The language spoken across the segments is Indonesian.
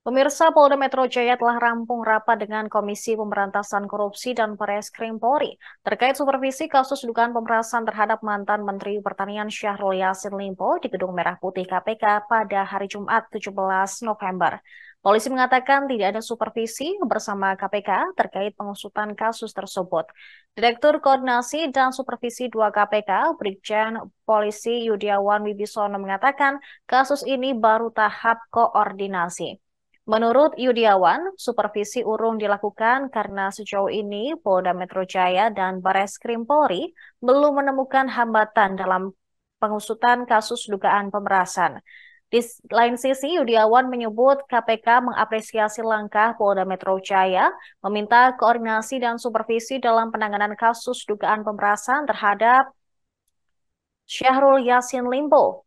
Pemirsa, Polda Metro Jaya telah rampung rapat dengan Komisi Pemberantasan Korupsi dan Bareskrim Polri terkait supervisi kasus dugaan pemerasan terhadap mantan Menteri Pertanian Syahrul Yassin Limpo di Gedung Merah Putih KPK pada hari Jumat 17 November. Polisi mengatakan tidak ada supervisi bersama KPK terkait pengusutan kasus tersebut. Direktur Koordinasi dan Supervisi 2 KPK, Brigjen Polisi Yudiawan Wibisono mengatakan kasus ini baru tahap koordinasi. Menurut Yudiawan, supervisi urung dilakukan karena sejauh ini Polda Metro Jaya dan Bareskrim Polri belum menemukan hambatan dalam pengusutan kasus dugaan pemerasan. Di lain sisi, Yudiawan menyebut KPK mengapresiasi langkah Polda Metro Jaya meminta koordinasi dan supervisi dalam penanganan kasus dugaan pemerasan terhadap Syahrul Yassin Limpo.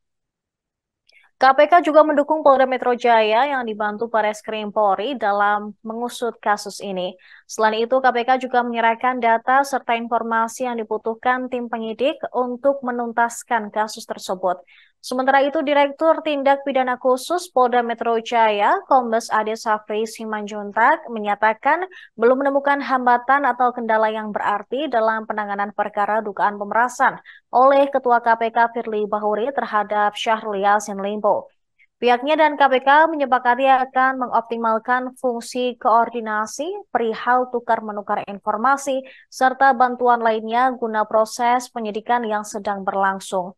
KPK juga mendukung Polda Metro Jaya yang dibantu Bareskrim Polri dalam mengusut kasus ini. Selain itu, KPK juga menyerahkan data serta informasi yang dibutuhkan tim penyidik untuk menuntaskan kasus tersebut. Sementara itu, Direktur Tindak Pidana Khusus Polda Metro Jaya, Kombes Ade Safri Simanjuntak, menyatakan belum menemukan hambatan atau kendala yang berarti dalam penanganan perkara dugaan pemerasan oleh Ketua KPK Firly Bahuri terhadap Syahrul Yassin Limpo. Pihaknya dan KPK menyepakati akan mengoptimalkan fungsi koordinasi perihal tukar-menukar informasi serta bantuan lainnya guna proses penyidikan yang sedang berlangsung.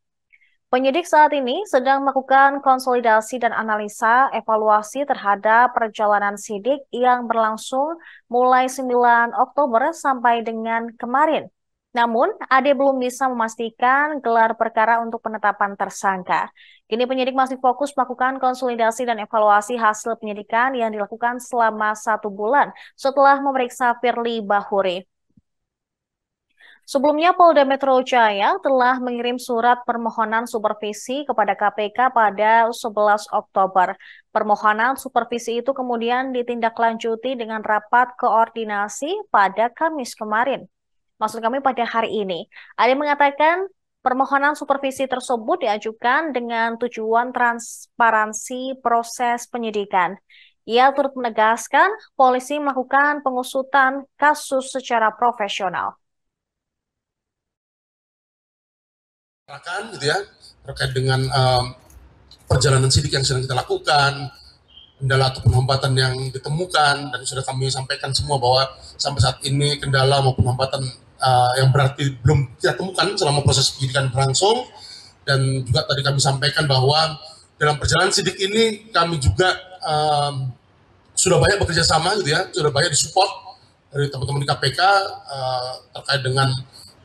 Penyidik saat ini sedang melakukan konsolidasi dan analisa evaluasi terhadap perjalanan sidik yang berlangsung mulai 9 Oktober sampai dengan kemarin. Namun, Ade belum bisa memastikan gelar perkara untuk penetapan tersangka. Kini penyidik masih fokus melakukan konsolidasi dan evaluasi hasil penyidikan yang dilakukan selama 1 bulan setelah memeriksa Firly Bahuri. Sebelumnya, Polda Metro Jaya telah mengirim surat permohonan supervisi kepada KPK pada 11 Oktober. Permohonan supervisi itu kemudian ditindaklanjuti dengan rapat koordinasi pada Kamis kemarin. Maksud kami pada hari ini. Ada yang mengatakan permohonan supervisi tersebut diajukan dengan tujuan transparansi proses penyidikan. Ia turut menegaskan polisi melakukan pengusutan kasus secara profesional. Gitu ya, terkait dengan perjalanan sidik yang sedang kita lakukan, kendala ataupun hambatan yang ditemukan, dan sudah kami sampaikan semua bahwa sampai saat ini kendala maupun hambatan yang berarti belum kita temukan selama proses penyidikan berlangsung. Dan juga tadi kami sampaikan bahwa dalam perjalanan sidik ini kami juga sudah banyak bekerja sama gitu ya, sudah banyak disupport dari teman-teman di KPK terkait dengan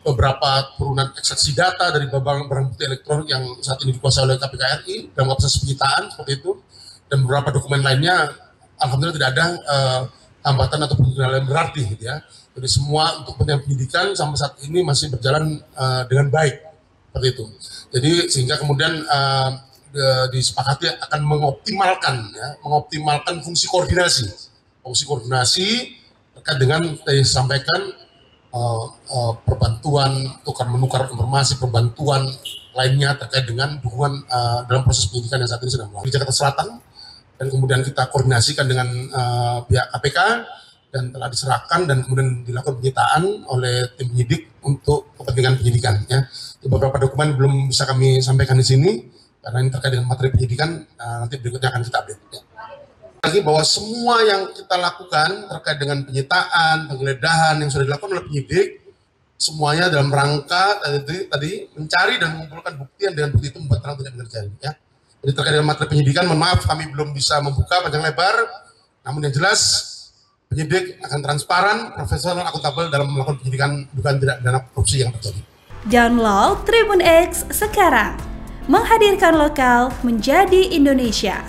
beberapa turunan ekstraksi data dari barang bukti elektronik yang saat ini dikuasai oleh KPK RI dalam proses penyitaan seperti itu, dan beberapa dokumen lainnya alhamdulillah tidak ada hambatan ataupun kendala yang berarti gitu ya. Jadi semua untuk penyidikan sampai saat ini masih berjalan dengan baik seperti itu. Jadi sehingga kemudian disepakati akan mengoptimalkan fungsi koordinasi terkait dengan tadi sampaikan perbantuan, tukar-menukar informasi, perbantuan lainnya terkait dengan dukungan dalam proses penyidikan yang saat ini sedang berlangsung di Jakarta Selatan, dan kemudian kita koordinasikan dengan pihak KPK dan telah diserahkan dan kemudian dilakukan penyitaan oleh tim penyidik untuk kepentingan penyidikan. Ya. Beberapa dokumen belum bisa kami sampaikan di sini karena ini terkait dengan materi penyidikan, nanti berikutnya akan kita update. Ya. Lagi bahwa semua yang kita lakukan terkait dengan penyitaan, penggeledahan yang sudah dilakukan oleh penyidik, semuanya dalam rangka tadi mencari dan mengumpulkan bukti yang dengan bukti itu membuat terang tidak terjadi. Ya. Jadi terkait dengan materi penyidikan, mohon maaf kami belum bisa membuka panjang lebar, namun yang jelas penyidik akan transparan, profesional, akuntabel dalam melakukan penyidikan dugaan tindak pidana korupsi yang terjadi. Download Tribun X sekarang, menghadirkan lokal menjadi Indonesia.